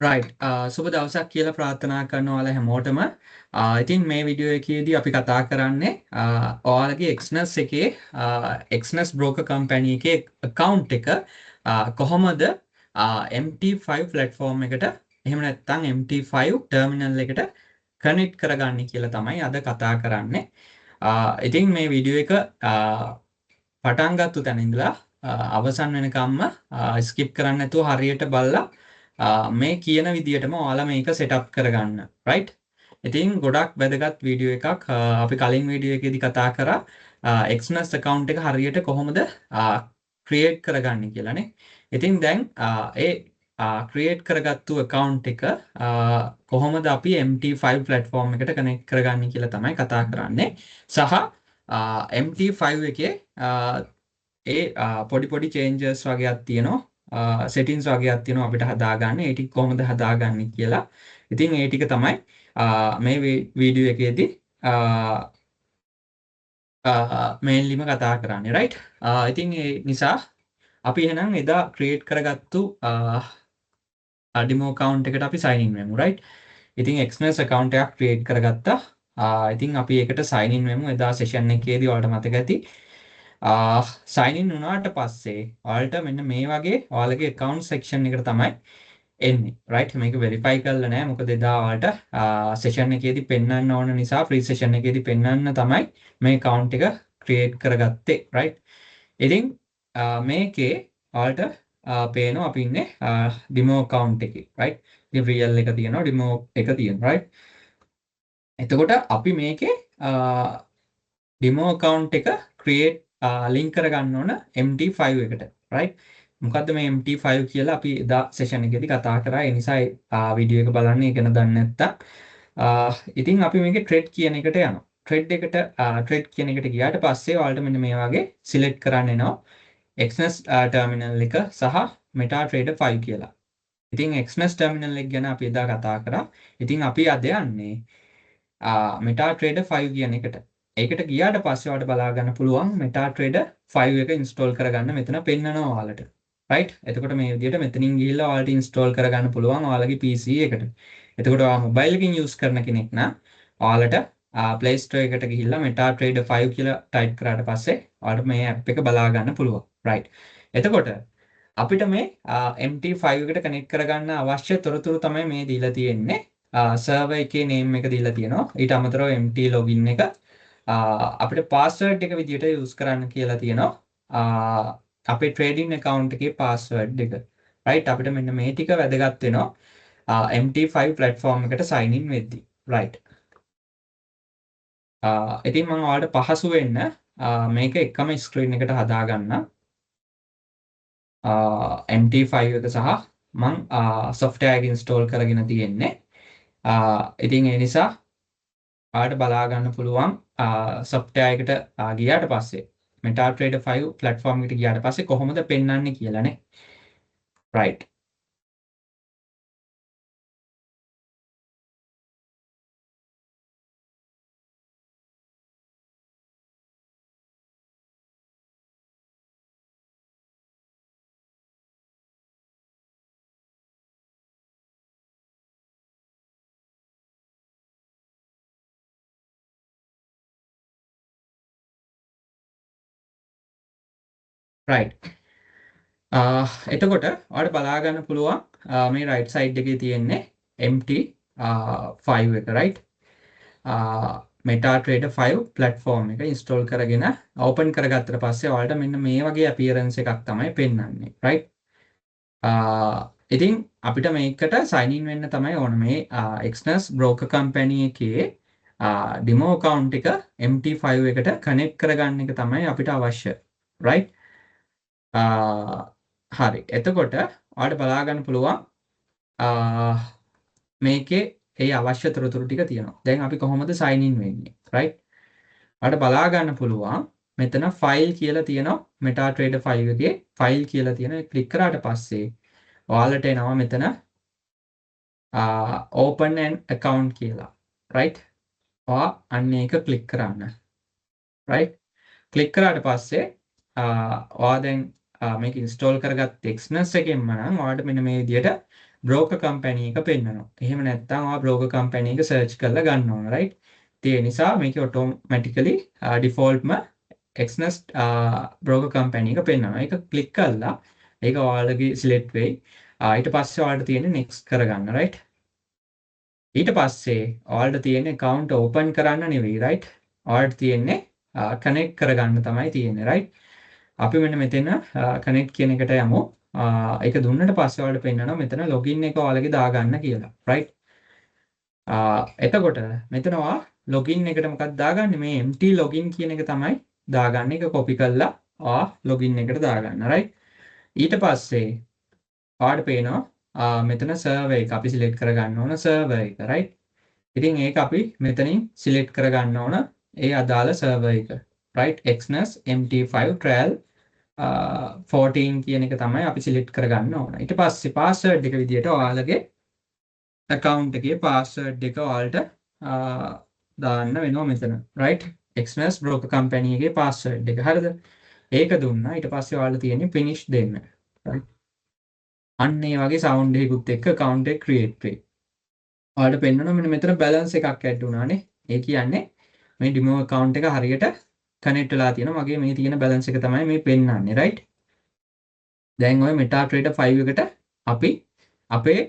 Right සුබ දවසක් කියලා ප්‍රාර්ථනා කරන ඔයාලා හැමෝටම ඉතින් මේ වීඩියෝ එකේදී අපි කතා කරන්නේ ඔයාලගේ එක්ස්නස් එකේ එක්ස්නස් බ්‍රෝකර් කම්පැනි එකේ account එක කොහොමද MT5 platform එකට එහෙම නැත්නම් MT5 terminal එකට කනෙක්ට් කරගන්නේ කියලා තමයි අද කතා කරන්නේ. ඉතින් මේ වීඩියෝ එක පටන් ගත්ත තැන ඉඳලා අවසන් වෙනකම්ම ස්කිප් කරන්න නැතුව හරියට බලලා මේ කියන විදිහටම ඔයාලා මේක සෙටප් කරගන්න රයිට්. ඉතින් ගොඩක් වැදගත් වීඩියෝ එකක් අපි කලින් වීඩියෝ එකේදී කතා කරා එක්ස්නස් account එක හරියට කොහොමද ක්‍රියේට් කරගන්නේ කියලානේ. ඉතින් දැන් ඒ ක්‍රියේට් කරගත්තු account එක කොහොමද අපි MT5 platform එකට කනෙක්ට් කරගන්නේ කියලා තමයි කතා කරන්නේ. සහ MT5 එකේ ඒ පොඩි පොඩි චේන්ජස් වගේක් තියෙනවා සෙටින්ස් වගේක් තියෙනවා අපිට හදාගන්න. ඒ ටික කොහොමද හදාගන්නේ කියලා. ඉතින් ඒ ටික තමයි මේ වීඩියෝ එකේදී මේන්ලිම කතා කරන්නේ රයිට්. ඉතින් ඒ නිසා අපි එහෙනම් එදා ක්‍රියේට් කරගත්තු ඩෙමෝ account එකට අපි sign in වෙමු රයිට්. ඉතින් එක්ස්නස් account එකක් ක්‍රියේට් කරගත්තා. ඉතින් අපි ඒකට sign in වෙමු. එදා session එකේදී ඔයාලට මතක ඇති sign in වුණාට පස්සේ ඔයාලට මෙන්න මේ වගේ ඔයාලගේ account section එකට තමයි එන්නේ right. මේක verify කරලා නැහැ මොකද එදා ඔයාලට session එකේදී පෙන්වන්න ඕන නිසා free session එකේදී පෙන්වන්න තමයි මේ account එක create කරගත්තේ right. ඉතින් මේකේ ඔයාලට පේනවා අපි ඉන්නේ demo account එකේ right. ඉතින් real එක තියෙනවා demo එක තියෙනවා right. එතකොට අපි මේකේ demo account එක create link කරගන්න ඕන MT5 එකට right. මොකද්ද මේ MT5 කියලා අපි එදා session එකේදී කතා කරා. ඒ නිසා වීඩියෝ එක බලන්න ඒක නදන්න නැත්තම් ඉතින් අපි මේකේ trade කියන එකට යනවා. trade කියන එකට ගියාට පස්සේ ඔයාලට මෙන්න මේ වගේ select කරන්න එනවා Exness terminal එක සහ MetaTrader 5 කියලා. ඉතින් Exness terminal එක ගැන අපි එදා කතා කරා. ඉතින් අපි අද යන්නේ MetaTrader 5 කියන එකට. ඒකට ගියාට පස්සේ ඔයාලට බලා ගන්න පුළුවන් MetaTrader 5 එක install කරගන්න මෙතන පෙන්නනවා ඔයාලට. right. එතකොට මේ විදිහට මෙතනින් ගිහිල්ලා ඔයාලට install කරගන්න පුළුවන් ඔයාලගේ PC එකට. එතකොට ඔයා mobile එකකින් use කරන කෙනෙක් නම් ඔයාලට Play Store එකට ගිහිල්ලා MetaTrader 5 කියලා type කරාට පස්සේ ඔයාලට මේ app එක බලා ගන්න පුළුවන්. right. එතකොට අපිට මේ MT5 එකට connect කරගන්න අවශ්‍ය තොරතුරු තමයි මේ දීලා තියෙන්නේ. server එකේ name එක දීලා තියෙනවා. ඊට අමතරව MT login එක අපිට password එක විදිහට use කරන්න කියලා තියෙනවා. අපේ trading account එකේ password එක. right. අපිට මෙන්න මේ ටික වැදගත් වෙනවා MT5 platform එකට sign in වෙද්දී. right. ඉතින් මම ඔයාලට පහසු වෙන්න මේක එකම screen එකට හදාගන්න. MT5 එක සහ මම software එක install කරගෙන තියෙන්නේ. ඉතින් ඒ නිසා ඔයාලට බලා ගන්න පුළුවන් software එකට ගියාට පස්සේ MetaTrader 5 platform එකට ගියාට පස්සේ කොහොමද පෙන්වන්නේ කියලානේ. right. right. එතකොට ඔයාලට බලා ගන්න පුළුවන් මේ right side එකේ තියෙන්නේ MT5 එක right. MetaTrader 5 platform එක install කරගෙන open කරගත්තට පස්සේ ඔයාලට මෙන්න මේ වගේ appearance එකක් තමයි පෙන්වන්නේ right. ඉතින් අපිට මේකට sign in වෙන්න තමයි ඕන මේ Exness broker company එකේ demo account එක MT5 එකට connect කරගන්න එක තමයි අපිට අවශ්‍ය right. හරි. එතකොට ඔයාලට බලා ගන්න පුළුවන් මේකේ ඒ අවශ්‍ය තොරතුරු ටික තියෙනවා. දැන් අපි කොහොමද sign in වෙන්නේ right. ඔයාලට බලා ගන්න පුළුවන් මෙතන file කියලා තියෙනවා MetaTrader 5 එකේ file කියලා තියෙන ක්ලික් කරාට පස්සේ ඔයාලට එනවා මෙතන open an account කියලා right. ඔයා අන්න ඒක ක්ලික් කරන්න right. ක්ලික් කරාට පස්සේ ඔයා දැන් මේක install කරගත්ත Exness එකෙන්ම නම් ඔයාලට මෙන්න මේ විදිහට බ්‍රෝකර් කම්පැනි එක පෙන්නනවා. එහෙම නැත්නම් ඔයා බ්‍රෝකර් කම්පැනි එක සර්ච් කරලා ගන්න ඕන right. ඒ නිසා මේක ඔටෝමැටිකලි ඩිෆෝල්ට්ම එක්ස්නස් බ්‍රෝකර් කම්පැනි එක පෙන්නනවා. ඒක ක්ලික් කරලා ඒක ඔයාලගේ සිලෙක්ට් වෙයි. ඊට පස්සේ ඔයාලට තියෙන්නේ next කරගන්න right. ඊට පස්සේ ඔයාලට තියෙන්නේ account open කරන්න නෙවෙයි right. ඔයාලට තියෙන්නේ connect කරගන්න තමයි තියෙන්නේ right. අපි මෙන්න මෙතන connect කියන එකට යමු. ඒක දුන්නට පස්සේ ඔයාලට පෙන්නනවා මෙතන login එක ඔයාලගේ දාගන්න කියලා right. එතකොට මෙතන ඔයා login එකට මොකක්ද දාගන්නේ මේ empty login කියන එක තමයි දාගන්න. එක copy කරලා ඔයා login එකට දාගන්න right. ඊට පස්සේ ඔයාලට පේනවා මෙතන server එක අපි select කරගන්න ඕන server එක right. ඉතින් ඒක අපි මෙතනින් select කරගන්න ඕන ඒ අදාළ server එක right. Exynos MT5 trial 14 කියන එක තමයි අපි select කරගන්න ඕන. ඊට පස්සේ password එක විදියට ඔයාලගේ account එකේ password එක ඔයාලට දාන්න වෙනවා මෙතන right. Exynos broker company එකේ password එක හරිද? ඒක දුන්නා. ඊට පස්සේ ඔයාලට තියෙන්නේ finish දෙන්න right. අන්න ඒ වගේ sound එකකුත් එක්ක account එක create වෙයි. ඔයාලට පෙන්වනවා මෙන්න මෙතන balance එකක් add වුණානේ. ඒ කියන්නේ මේ demo account එක හරියට connect වෙලා තියෙනවා. මගේ මේ තියෙන balance එක තමයි මේ පෙන්වන්නේ right. දැන් ඔය MetaTrader 5 එකට අපි අපේ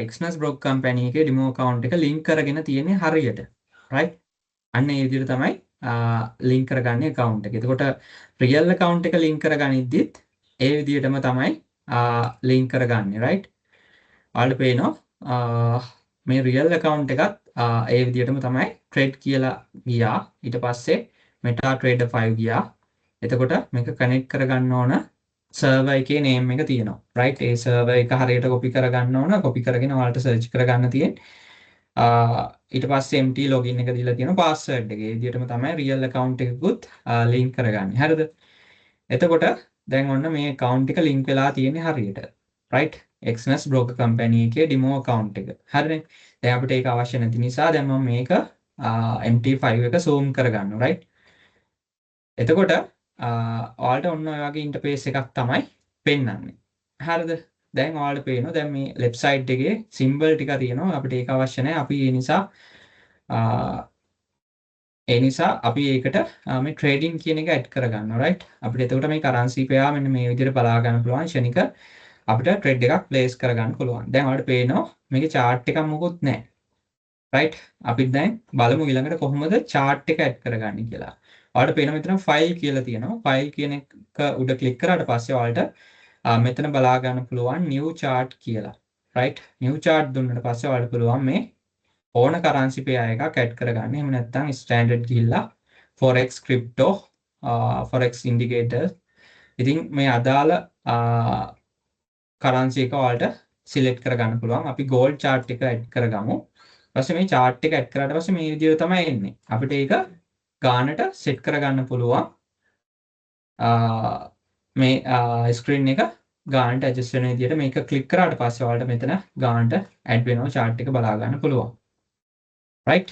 Exynos broker company එකේ demo account එක link කරගෙන තියෙන්නේ හරියට right. අන්න ඒ විදිහට තමයි link කරගන්නේ account එක. එතකොට real account එක link කරගනිද්දිත් ඒ විදිහටම තමයි link කරගන්නේ right. ඔයාලට පේනවා මේ real account එකත් ඒ විදිහටම තමයි trade කියලා ගියා. ඊට පස්සේ MetaTrader 5 ගියා. එතකොට මේක connect කරගන්න ඕන server එකේ name එක තියෙනවා right. ඒ server එක හරියට copy කරගන්න ඕන. copy කරගෙන ඔයාලට search කරගන්න තියෙන්නේ. ඊට පස්සේ empty login එක දීලා තියෙනවා password එක. ඒ විදිහටම තමයි real account එකකුත් link කරගන්නේ. හරිද? එතකොට දැන් ඔන්න මේ account එක link වෙලා තියෙන්නේ හරියට right. Exynos broker company එකේ demo account එක. හරිනේ. දැන් අපිට ඒක අවශ්‍ය නැති නිසා දැන් මම මේක MT5 එක zoom කරගන්නවා right. එතකොට ඔයාලට ඔන්න ඔය වගේ ඉන්ටර්ෆේස් එකක් තමයි පෙන්වන්නේ. හරිද? දැන් ඔයාලට පේනවා දැන් මේ left side එකේ symbol ටික තියෙනවා. අපිට ඒක අවශ්‍ය නැහැ. අපි ඒ නිසා අපි ඒකට මේ trading කියන එක add කරගන්නවා right. අපිට එතකොට මේ currency pair මෙන්න මේ විදිහට බලා ගන්න පුළුවන් ෂණික අපිට trade එකක් place කරගන්න පුළුවන්. දැන් ඔයාලට පේනවා මේකේ chart එකක් මොකුත් නැහැ. right. අපි දැන් බලමු ඊළඟට කොහොමද chart එක add කරගන්නේ කියලා. ඔයාලට පේනවා මෙතන file කියලා තියෙනවා. file කියන එක උඩ click කරාට පස්සේ ඔයාලට මෙතන බලා ගන්න පුළුවන් new chart කියලා. right. new chart දුන්නාට පස්සේ ඔයාලට පුළුවන් මේ ඕන currency pair එකක් add කරගන්න. එහෙම නැත්නම් standard ගිහිල්ලා forex crypto forex indicator ඉතින් මේ අදාළ currency එක ඔයාලට select කරගන්න පුළුවන්. අපි gold chart එක add කරගමු. ඊපස්සේ මේ chart එක add කරාට පස්සේ මේ විදිහට තමයි එන්නේ. අපිට ඒක ගානට set කරගන්න පුළුවන්. මේ screen එක ගානට adjust වෙන විදිහට මේක click කරාට පස්සේ ඔයාලට මෙතන ගානට add වෙනවා chart එක බලා ගන්න පුළුවන්. right.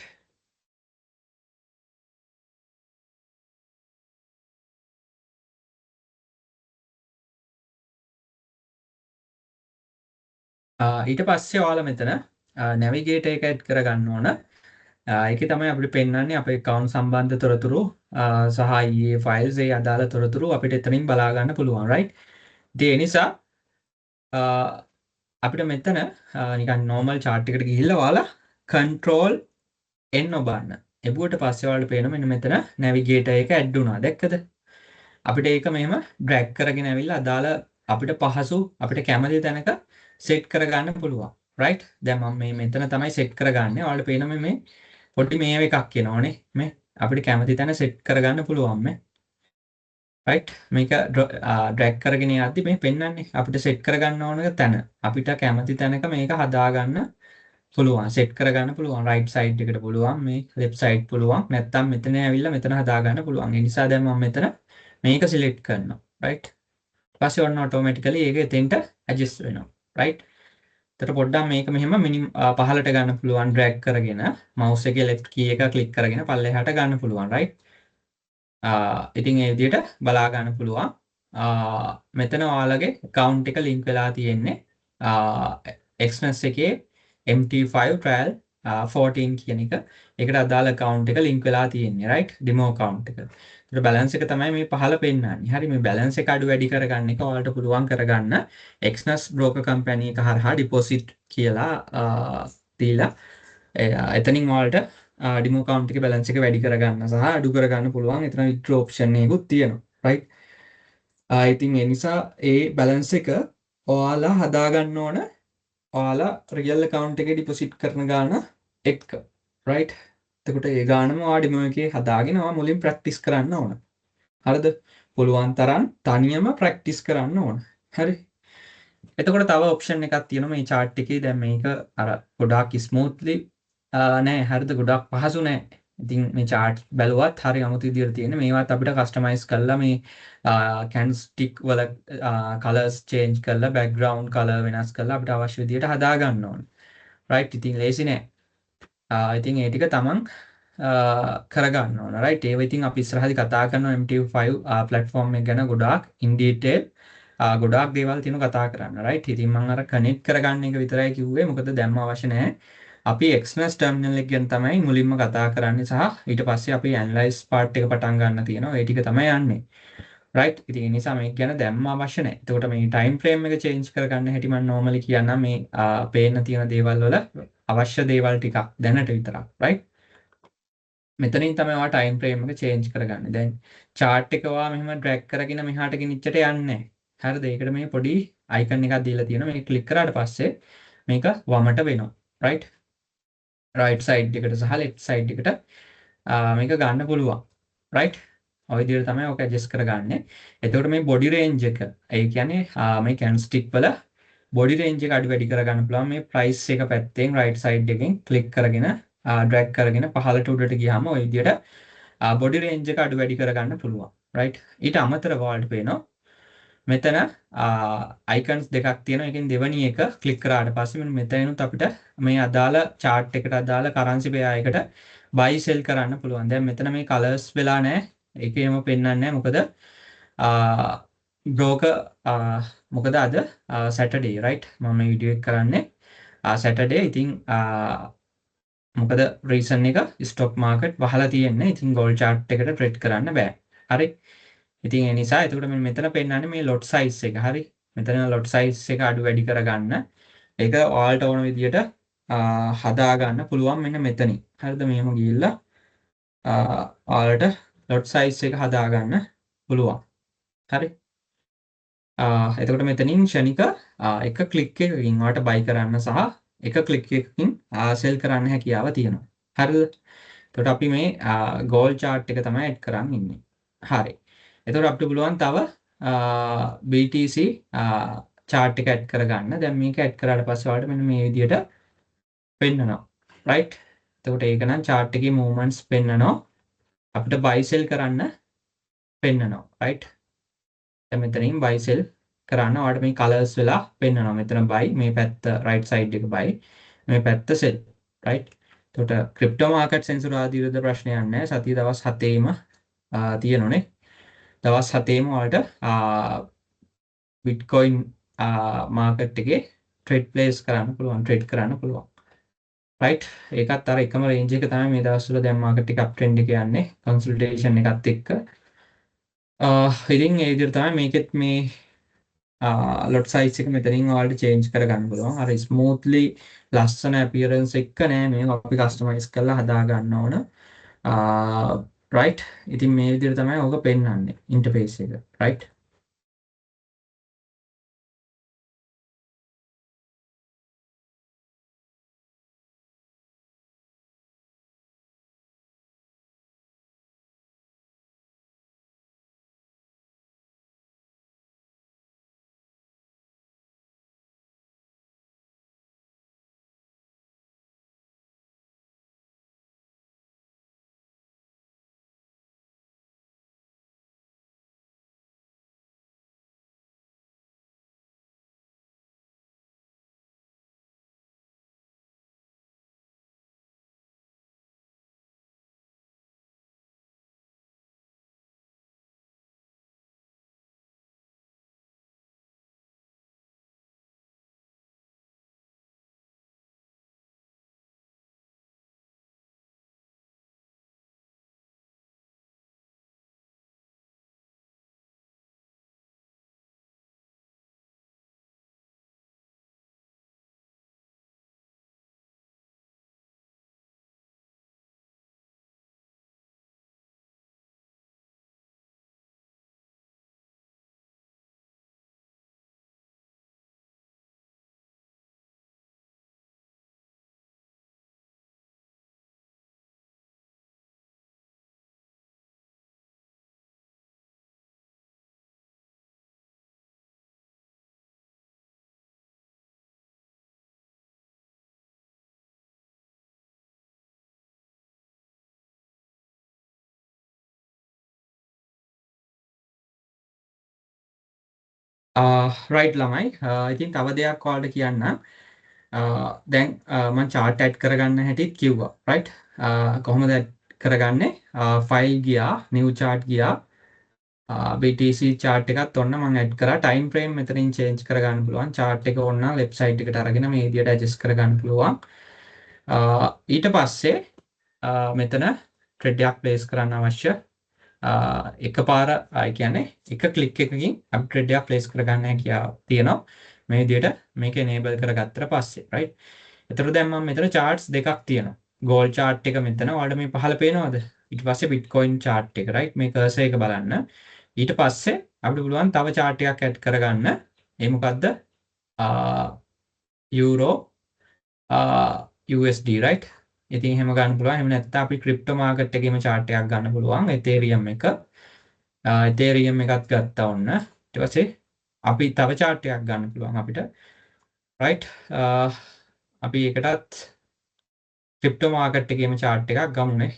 ඊට පස්සේ ඔයාලා මෙතන navigator එක add කරගන්න ඕන. ඒකේ තමයි අපිට පෙන්වන්නේ අපේ account සම්බන්ධ තොරතුරු සහ EA files ඒ අදාළ තොරතුරු අපිට එතනින් බලා ගන්න පුළුවන් right. ඒ නිසා අපිට මෙතන නිකන් normal chart එකට ගිහිල්ලා ඔයාලා control n ඔබන්න. එබුවට පස්සේ ඔයාලට පේනවා මෙන්න මෙතන navigator එක add වුණා. දැක්කද? අපිට ඒක මෙහෙම drag කරගෙන ඇවිල්ලා අදාළ අපිට පහසු අපිට කැමති තැනක set කරගන්න පුළුවන්. right. දැන් මම මේ මෙතන තමයි set කරගන්නේ. ඔයාලට පේනවා මේ පොඩි මේව එකක් කියනෝනේ. මේ අපිට කැමති තැන set කරගන්න පුළුවන් මේ. right. මේක drag කරගෙන යද්දි මේ පෙන්වන්නේ අපිට set කරගන්න ඕන තැන. අපිට කැමති තැනක මේක හදාගන්න පුළුවන්. set කරගන්න පුළුවන්. right side එකට පුළුවන්. මේ left side පුළුවන්. නැත්තම් මෙතන ඇවිල්ලා මෙතන හදාගන්න පුළුවන්. ඒ නිසා දැන් මම මෙතන මේක select කරනවා. right. ඊපස්සේ ඔන්න automatically ඒක එතෙන්ට adjust වෙනවා. right. එතකොට පොඩ්ඩක් මේක මෙහෙම පහළට ගන්න පුළුවන් drag කරගෙන mouse එකේ left key එක click කරගෙන පල්ලෙහාට ගන්න පුළුවන් right. ඉතින් ඒ විදිහට බලා ගන්න පුළුවන්. මෙතන ඔයාලගේ account එක link වෙලා තියෙන්නේ Express එකේ MT5 trial 14 කියන එක ඒකට අදාළ account එක link වෙලා තියෙන්නේ right demo account එක. ඒතර balance එක තමයි මේ පහළ පෙන්නන්නේ. හරි මේ balance එක අඩු වැඩි කරගන්න එක ඔයාලට පුළුවන් කරගන්න Exness broker company එක හරහා deposit කියලා දීලා එතනින් ඔයාලට demo account එකේ balance එක වැඩි කරගන්න සහ අඩු කරගන්න පුළුවන්. එතන withdraw option එකකුත් තියෙනවා right. ඉතින් ඒ නිසා ඒ balance එක ඔයාලා හදාගන්න ඕන ඔයාලා රියල් account එකේ deposit කරන ගාන එක්ක right. එතකොට ඒ ගානම ඔයා demo එකේ හදාගෙන ඔයා මුලින් practice කරන්න ඕන. හරිද? පුළුවන් තරම් තනියම practice කරන්න ඕන. හරි. එතකොට තව option එකක් තියෙනවා මේ chart එකේ දැන් මේක අර ගොඩාක් smoothly නෑ හරිද ගොඩාක් පහසු නෑ. ඉතින් මේ chart බැලුවත් හරි අමුතු විදියට තියෙන මේවත් අපිට customize කරලා මේ candlestick වල colors change කරලා background color වෙනස් කරලා අපිට අවශ්‍ය විදියට හදා ගන්න ඕනේ. right ඉතින් ලේසි නෑ. ඉතින් ඒ ටික තමන් කරගන්න ඕන right. ඒව ඉතින් අපි ඉස්සරහදී කතා කරනවා MT5 platform එක ගැන ගොඩාක් in detail ගොඩාක් දේවල් තියෙනවා කතා කරන්න right. ඉතින් මම අර කනෙක්ට් කරගන්න එක විතරයි කිව්වේ මොකද දැම්ම අවශ්‍ය නැහැ. අපි Express terminal එක ගැන තමයි මුලින්ම කතා කරන්නේ සහ ඊට පස්සේ අපි analyze part එක පටන් ගන්න තියෙනවා. ඒ ටික තමයි යන්නේ. right. ඉතින් ඒ නිසා මේක ගැන දැම්ම අවශ්‍ය නැහැ. එතකොට මේ time frame එක change කරගන්න හැටි මම normally කියන්නම් මේ පේන්න තියෙන දේවල් වල අවශ්‍ය දේවල් ටිකක් දැනට විතරක් right. මෙතනින් තමයි ඔයා time frame එක change කරගන්නේ. දැන් chart එක ඔයා මෙහෙම drag කරගෙන මෙහාට ගෙනිච්චට යන්නේ නැහැ. හරිද? ඒකට මේ පොඩි icon එකක් දීලා තියෙනවා. මේක click කරාට පස්සේ මේක වමට වෙනවා. right? right side එකට සහ left side එකට මේක ගන්න පුළුවන්. right? ඔය විදිහට තමයි ඔක adjust කරගන්නේ. එතකොට මේ body range එක ඒ කියන්නේ මේ candlestick වල body range එක අඩු වැඩි කරගන්න පුළුවන් මේ price එක පැත්තෙන් right side එකෙන් click කරගෙන drag කරගෙන පහළට උඩට ගියාම ඔය විදිහට body range එක අඩු වැඩි කරගන්න පුළුවන්. right? ඊට අමතරව ඔයාලට පේනවා මෙතන icons දෙකක් තියෙනවා. එකෙන් දෙවෙනි එක click කරාට පස්සේ මෙතනිනුත් අපිට මේ අදාළ chart එකට අදාළ currency pair එකට buy sell කරන්න පුළුවන්. දැන් මෙතන මේ colors වෙලා නැහැ. ඒකේම පෙන්වන්නේ නැහැ. මොකද broker මොකද අද Saturday right? මම මේ වීඩියෝ එක කරන්නේ Saturday. ඉතින් මොකද reason එක stock market වහලා තියෙන්නේ. ඉතින් gold chart එකට trade කරන්න බෑ. හරි. ඉතින් ඒ නිසා එතකොට මෙතන පෙන්නන්නේ මේ lot size එක. හරි. මෙතන lot size එක අඩු වැඩි කරගන්න. ඒක ඔයාලට ඕන විදියට හදා ගන්න පුළුවන් මෙන්න මෙතනින්. හරිද? මෙහෙම ගිහිල්ලා ඔයාලට lot size එක හදා ගන්න පුළුවන්. හරි. එතකොට මෙතනින් ක්ෂණික එක ක්ලික් එකකින් ඔයාලට buy කරන්න සහ එක ක්ලික් එකකින් sell කරන්න හැකියාව තියෙනවා. හරිද? එතකොට අපි මේ gold chart එක තමයි add කරන් ඉන්නේ. හරි. එතකොට අපිට පුළුවන් තව BTC chart එක add කරගන්න. දැන් මේක add කරාට පස්සේ ඔයාලට මෙන්න මේ විදිහට පෙන්නනවා. right? එතකොට ඒක නම් chart එකේ movements පෙන්නනවා. අපිට buy sell කරන්න පෙන්නනවා. right? දැන් මෙතනින් buy sell කරන්න ඔයාලට මේ colors වෙලා පෙන්නනවා. මෙතන buy මේ පැත්ත right side එක buy මේ පැත්ත sell. right? එතකොට crypto market සෙන්සුරාදී විරුද්ධ ප්‍රශ්නයක් නැහැ. සතිය දවස් 7ේම තියෙනෝනේ. දවස් 7ේම වලට Bitcoin මාකට් එකේ trade place කරන්න පුළුවන් trade කරන්න පුළුවන්. right? ඒකත් අර එකම range එක තමයි මේ දවස්වල දැන් market එක up trend එක යන්නේ consolidation එකත් එක්ක. ඉතින් ඒ විදිහට තමයි මේකෙත් මේ lot size එක මෙතනින් ඔයාලට change කරගන්න පුළුවන්. අර smoothly ලස්සන appearance එක නෑ මේ අපි customize කරලා හදා ගන්න ඕන. right? ඉතින් මේ විදිහට තමයි ඕක පෙන්වන්නේ interface එක. right? රයිට් ළමයි. ඉතින් තව දෙයක් ඔයාලට කියන්නම්. දැන් මම chart add කරගන්න හැටිත් කිව්වා. right? කොහොමද add කරගන්නේ? file ගියා, new chart ගියා. BTC chart එකත් ඔන්න මම add කරා. time frame මෙතනින් change කරගන්න පුළුවන්. chart එක ඕන නම් left side එකට අරගෙන මේ විදියට adjust කරගන්න පුළුවන්. ඊට පස්සේ මෙතන thread එකක් place කරන්න අවශ්‍ය. එකපාර කියන්නේ එක ක්ලික් එකකින් අපි thread එකක් place කරගන්න හැකියාව තියෙනවා. මේ විදියට මේක enable කරගත්තට පස්සේ right. එතකොට දැන් මම මෙතන charts දෙකක් තියෙනවා. gold chart එක මෙතන ඔයාලට මේ පහළ පේනවද? ඊට පස්සේ bitcoin chart එක right. මේ cursor එක බලන්න. ඊට පස්සේ අපිට පුළුවන් තව chart එකක් add කරගන්න. ඒ මොකද්ද? euro USD right. ඉතින් එහෙම ගන්න පුළුවන්. එහෙම නැත්නම් අපි crypto market එකේම chart එකක් ගන්න පුළුවන්. ethereum එක. ethereum එකත් ගත්තා ඔන්න. ඊට පස්සේ අපි තව chart එකක් ගන්න පුළුවන් අපිට. right. අපි ඒකටත් crypto market එකේම chart එකක් ගමුනේ.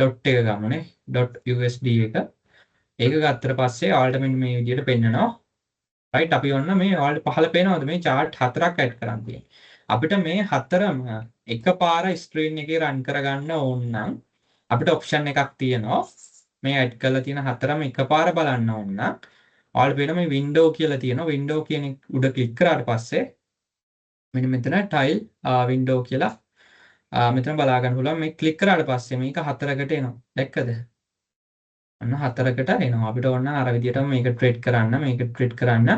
dot එක ගමුනේ. dot USD එක. ඒක ගත්තට පස්සේ ඔයාලට මෙන්න මේ විදිහට පෙන්නනවා. right. අපි ඔන්න මේ ඔයාලට පහළ පේනවද මේ chart හතරක් add කරන් තියෙන්නේ. අපිට මේ හතරම එකපාර screen එකේ run කරගන්න ඕන නම් අපිට option එකක් තියෙනවා. මේ add කරලා තියෙන හතරම එකපාර බලන්න ඕන නම් ඔයාලට පේන මේ window කියලා තියෙනවා. window කියන උඩ click කරාට පස්සේ මෙන්න මෙතන tile window කියලා මෙතන බලා ගන්න පුළුවන්. මේ click කරාට පස්සේ මේක හතරකට එනවා. දැක්කද? අන්න හතරකට එනවා. අපිට ඕන අර විදිහටම මේක trade කරන්න, මේක trade කරන්න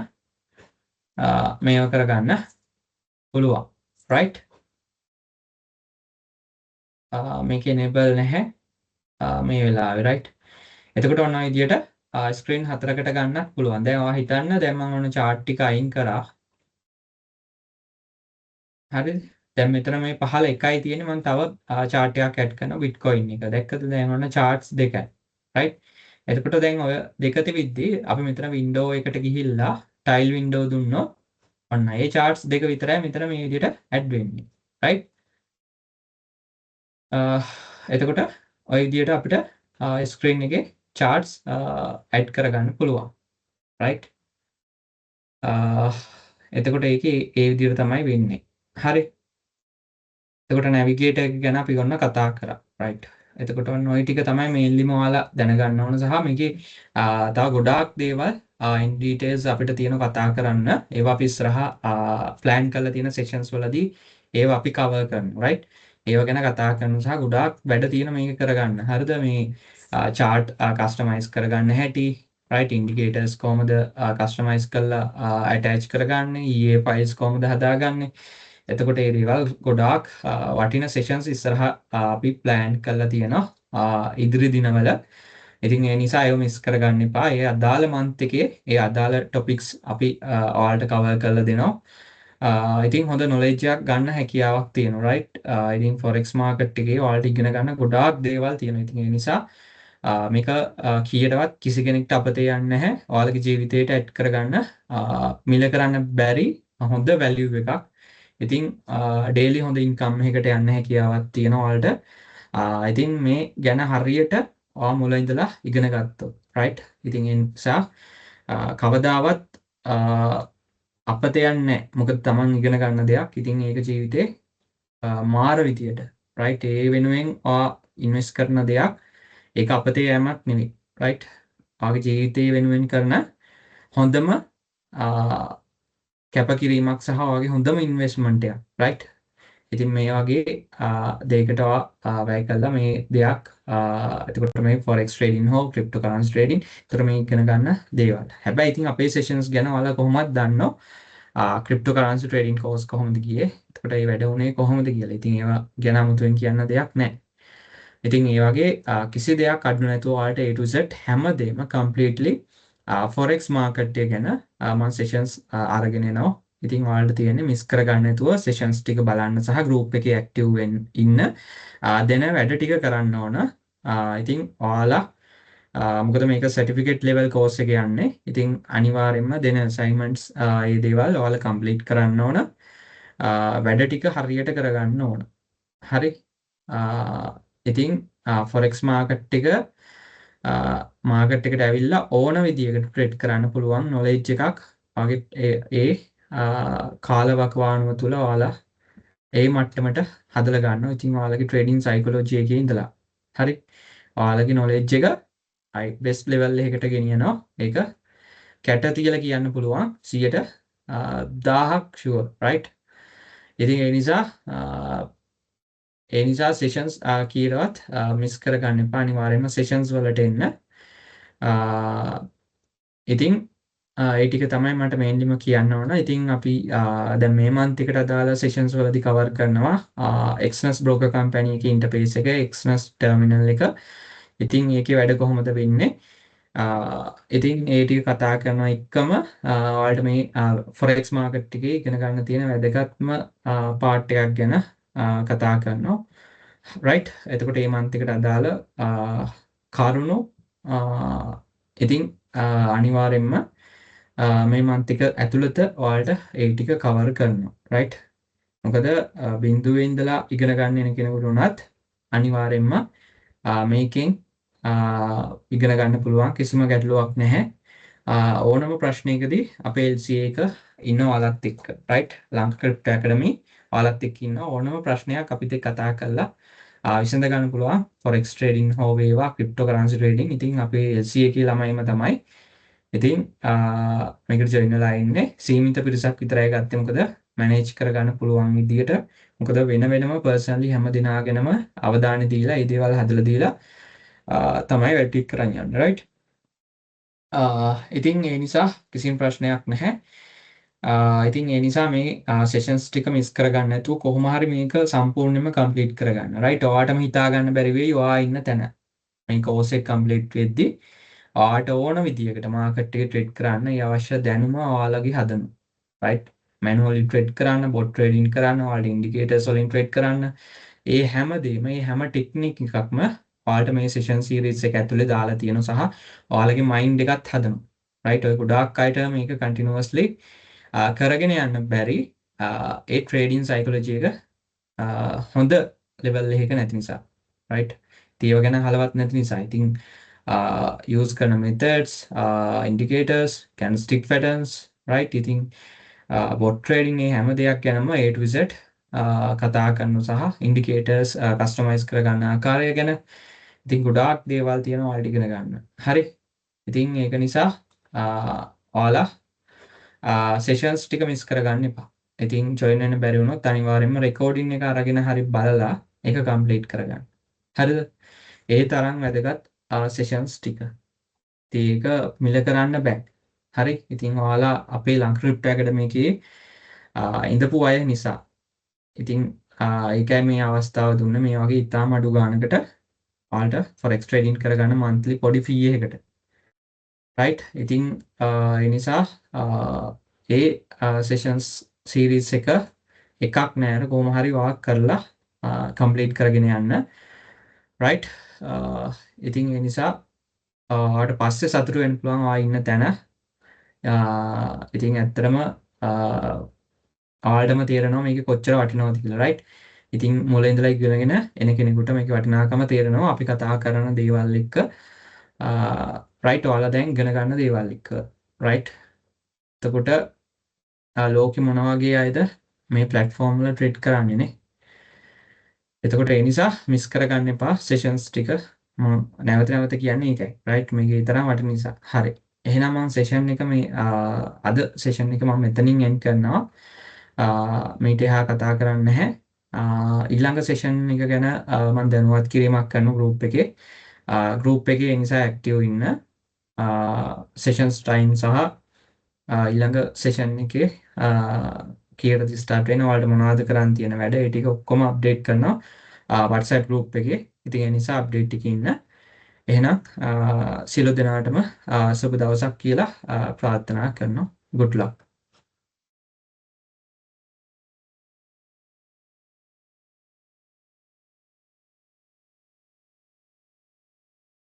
මේව කරගන්න පුළුවන්. right? මේක enable නැහැ මේ වෙලාවේ right? එතකොට ඔන්න ඔය විදිහට screen හතරකට ගන්නත් පුළුවන්. දැන් ඔයා හිතන්න දැන් මම ඔන්න chart ටික අයින් කරා. හරිද? දැන් මෙතන මේ පහළ එකයි තියෙන්නේ මම තව chart එකක් add කරනවා bitcoin එක. දැක්කද? දැන් ඔන්න charts දෙකයි. right? එතකොට දැන් ඔය දෙක තිබිද්දී අපි මෙතන window එකට ගිහිල්ලා tile window දුන්නොත් ඔන්න ඒ charts දෙක විතරයි මෙතන මේ විදිහට add වෙන්නේ. right? එතකොට ඔය විදිහට අපිට screen එකේ charts add කරගන්න පුළුවන්. right? එතකොට ඒකේ ඒ විදිහට තමයි වෙන්නේ. හරි. එතකොට navigator එක ගැන අපි ඔන්න කතා කරා. right. එතකොට ඔන්න ওই ටික තමයි මේන්ලිම ඔයාලා දැනගන්න ඕන සහ මේකේ තව ගොඩාක් දේවල් in details අපිට තියෙන කතා කරන්න. ඒවා අපි ඉස්සරහා plan කරලා තියෙන sessions වලදී ඒවා අපි cover කරනවා. right. ඒවා ගැන කතා කරන සහ ගොඩාක් වැඩ තියෙන මේක කරගන්න. හරිද? මේ chart customize කරගන්න හැටි, right, indicators කොහොමද customize කරලා attach කරගන්නේ, EA files කොහොමද හදාගන්නේ. එතකොට ඒ දේවල් ගොඩාක් වටින sessions ඉස්සරහා අපි plan කරලා තියෙනවා ඉදිරි දිනවල. ඉතින් ඒ නිසා ඒව මිස් කරගන්න එපා. ඒ අදාළ month එකේ ඒ අදාළ topics අපි ඔයාලට cover කරලා දෙනවා. ඉතින් හොඳ knowledge එකක් ගන්න හැකියාවක් තියෙනවා right. ඉතින් forex market එකේ ඔයාලට ඉගෙන ගන්න ගොඩාක් දේවල් තියෙනවා. ඉතින් ඒ නිසා මේක කීයටවත් කිසි කෙනෙක්ට අපතේ යන්නේ නැහැ. ඔයාලගේ ජීවිතයට ඇඩ් කරගන්න මිල කරන්න බැරි හොඳ value එකක්. ඉතින් daily හොඳ income එකකට යන්න හැකියාවක් තියෙනවා ඔයාලට. ඉතින් මේ ගැන හරියට ඔයා මුල ඉඳලා ඉගෙන ගත්තොත් right. ඉතින් ඒ නිසා කවදාවත් අපතේ යන්නේ නැහැ. මොකද Taman ඉගෙන ගන්න දෙයක්. ඉතින් ඒක ජීවිතේ මාර විදියට right. ඒ වෙනුවෙන් ඔයා invest කරන දෙයක් ඒක අපතේ යෑමක් නෙවෙයි right. ආගේ ජීවිතේ වෙනුවෙන් කරන හොඳම කැපකිරීමක් සහ ඔයාගේ හොඳම ඉන්වෙස්ට්මන්ට් එකක් right. ඉතින් මේ වගේ දෙයකට වැය කළා මේ දෙයක් එතකොට මේ forex trading හෝ cryptocurrency trading ඒතර මේ ඉගෙන ගන්න දේවල්. හැබැයි ඉතින් අපේ sessions ගැන ඔයාලා කොහොමද දන්නෝ cryptocurrency trading course කොහොමද ගියේ? එතකොට ඒ වැඩ උනේ කොහොමද කියලා. ඉතින් ඒවා ගැන 아무තෙන් කියන්න දෙයක් නැහැ. ඉතින් ඒ වගේ කිසි දෙයක් අඩු නැතුව ඔයාලට A to Z හැමදේම completely forex market එක ගැන මම sessions අරගෙන එනවා. ඉතින් ඔයාලට තියෙන්නේ මිස් කරගන්න නැතුව sessions ටික බලන්න සහ group එකේ active වෙන්න ඉන්න දෙන වැඩ ටික කරන්න ඕන. ඉතින් ඔයාලා මොකද මේක certificate level course එක යන්නේ. ඉතින් අනිවාර්යයෙන්ම දෙන assignments ඒ දේවල් ඔයාලා complete කරන්න ඕන. වැඩ ටික හරියට කරගන්න ඕන. හරි. ඉතින් forex market එක මාකට් එකට ඇවිල්ලා ඕන විදියකට ට්‍රේඩ් කරන්න පුළුවන් නොලෙජ් එකක් වගේ ඒ කාලවකවානුව තුළ ඔයාලා ඒ මට්ටමට හදලා ගන්නවා. ඉතින් ඔයාලගේ ට්‍රේඩින් සයිකොලොජි එකේ ඉඳලා හරි ඔයාලගේ නොලෙජ් එක බෙස්ට් ලෙවල් එකකට ගෙනියනවා. ඒක කැට තියලා කියන්න පුළුවන් 1000ක් ෂුවර් රයිට්. ඉතින් ඒ නිසා සෙෂන්ස් කීරවත් මිස් කරගන්න එපා. අනිවාර්යයෙන්ම සෙෂන්ස් වලට එන්න. ඉතින් ඒ ටික තමයි මට මේන්ලිම කියන්න ඕන. ඉතින් අපි දැන් මේ මන්ත් එකට අදාළ සෙෂන්ස් වලදී කවර් කරනවා එක්ස්නස් බ්‍රෝකර් කම්පැනි එකේ ඉන්ටර්ෆේස් එක, එක්ස්නස් ටර්මිනල් එක. ඉතින් ඒකේ වැඩ කොහොමද වෙන්නේ? ඉතින් ඒ ටික කතා කරන එකම ඔයාලට මේ ෆොරෙක්ස් මාකට් එකේ ඉගෙන ගන්න තියෙන වැදගත්ම පාර්ට් එකක් ගැන කතා කරනවා. රයිට්. එතකොට මේ මන්ත් එකට අදාළ කරුණු ඉතින් අනිවාර්යෙන්ම මේ මන්ත් එක ඇතුළත ඔයාලට ඒ ටික කවර් කරනවා. රයිට්. මොකද බිඳුවේ ඉඳලා ඉගෙන ගන්න යන කෙනෙකුට උනත් අනිවාර්යෙන්ම මේකෙන් ඉගෙන ගන්න පුළුවන් කිසිම ගැටලුවක් නැහැ. ඕනම ප්‍රශ්නයකදී අපේ LCA එක ඉන්න ඔයාලත් එක්ක රයිට්. ලංකා ක්‍රිප්ටෝ ඇකඩමි ඔයාලත් එක්ක ඉන්න ඕනම ප්‍රශ්නයක් අපිත් එක්ක කතා කරලා විසඳ ගන්න පුළුවන්. forex trading හෝ වේවා cryptocurrency trading. ඉතින් අපේ LCA එකේ ළමයිම තමයි. ඉතින් මේකට ජොයින් වෙලා ඉන්නේ සීමිත පිරිසක් විතරයි ගත්තේ. මොකද මැනේජ් කරගන්න පුළුවන් විදියට. මොකද වෙන වෙනම පර්සනලි හැම දිනාගෙනම අවධානය දීලා ඒ දේවල් හදලා දීලා තමයි වැඩ ටික කරන් යන්නේ රයිට්. ඉතින් ඒ නිසා කිසිම ප්‍රශ්නයක් නැහැ. ඉතින් ඒ නිසා මේ සෙෂන්ස් ටික මිස් කරගන්න නැතුව කොහොම හරි මේක සම්පූර්ණයෙන්ම කම්ප්ලීට් කරගන්න. රයිට්. ඔයාටම හිතා ගන්න බැරි වෙයි ඔයා ඉන්න තැන. මේ කෝස් එක කම්ප්ලීට් වෙද්දී ඔයාට ඕන විදියකට මාකට් එකේ ට්‍රේඩ් කරන්න ඒ අවශ්‍ය දැනුම ඔයාලගේ හදන්න. රයිට්. මැනුවලි ට්‍රේඩ් කරන්න, බොට් ට්‍රේඩින් කරන්න, ඔයාලට ඉන්ඩිකේටර්ස් වලින් ට්‍රේඩ් කරන්න. ඒ හැමදේම මේ හැම ටෙක්නික් එකක්ම ඔයාලට මේ සෙෂන් සීරීස් එක ඇතුලේ දාලා තියෙනවා සහ ඔයාලගේ මයින්ඩ් එකත් හදනවා. රයිට්. ඔය ගොඩාක් අයට මේක කන්ටිනියුවස්ලි කරගෙන යන්න බැරි ඒ ට්‍රේඩින් සයිකොලොජි එක හොඳ ලෙවල් එකක නැති නිසා. රයිට්. ඒව ගැන හලවත් නැති නිසා. ඉතින් use කරන methods, indicators, candlestick patterns, right? ඉතින් bot trading මේ හැම දෙයක් ගැනම A to Z කතා කරනවා සහ indicators customize කරගන්න ආකාරය ගැන ඉතින් ගොඩාක් දේවල් තියෙනවා ඔයාලට ඉගෙන ගන්න. හරි. ඉතින් ඒක නිසා ඔයාලා සෙෂන්ස් ටික මිස් කරගන්න එපා. ඉතින් ජොයින් වෙන්න බැරි වුණොත් අනිවාර්යයෙන්ම රෙකෝඩින් එක අරගෙන හරි බලලා ඒක කම්ප්ලීට් කරගන්න. හරිද? ඒ තරම් වැදගත් සෙෂන්ස් ටික. ඒක මිල කරන්න බෑ. හරි. ඉතින් ඔයාලා අපේ ලංකා ක්‍රිප්ටෝ ඇකඩමි එකේ ඉඳපු අය නිසා. ඉතින් ඒකයි මේ අවස්ථාව දුන්නේ මේ වගේ ඉතාම අඩු ගානකට ඔයාලට forex trading කරගන්න monthly පොඩි fee එකකට. right. ඉතින් ඒ නිසා ඒ sessions series එකක් නෑර කොහොම හරි වාක් කරලා complete කරගෙන යන්න. right. ඉතින් ඒ නිසා ඔයාලට පස්සේ සතුටු වෙන්න පුළුවන් ඔයා ඉන්න තැන. ඉතින් ඇත්තටම ඔයාලටම තේරෙනවා මේක කොච්චර වටිනවද කියලා. right. ඉතින් මුලින් ඉඳලා ඉගෙනගෙන එන කෙනෙකුට මේක වටිනාකම තේරෙනවා අපි කතා කරන දේවල් එක්ක. right. ඔයාලා දැන් ඉගෙන ගන්න දේවල් එක්ක. right. එතකොට ලෝකෙ මොන වගේ අයද මේ platform වල ට්‍රේඩ් කරන්නේ නේ. එතකොට ඒ නිසා මිස් කරගන්න එපා sessions ටික. මම නැවත නැවත කියන්නේ ඒකයි. right. මේකේ තරම් වටින නිසා. හරි. එහෙනම් මම session එක මේ අද session එක මම මෙතනින් end කරනවා. මීට එහා කතා කරන්නේ නැහැ. ඊළඟ session එක ගැන මම දැනුවත් කිරීමක් කරන group එකේ. group එකේ ඒ නිසා active ඉන්න. sessions time සහ ඊළඟ session එකේ කීයටද start වෙන්නේ ඔයාලට මොනවද කරන්න තියෙන වැඩ ඒ ටික ඔක්කොම update කරනවා WhatsApp group එකේ. ඉතින් ඒ නිසා update එකේ ඉන්න. එහෙනම් සියලු දෙනාටම සුබ දවසක් කියලා ප්‍රාර්ථනා කරනවා. good luck.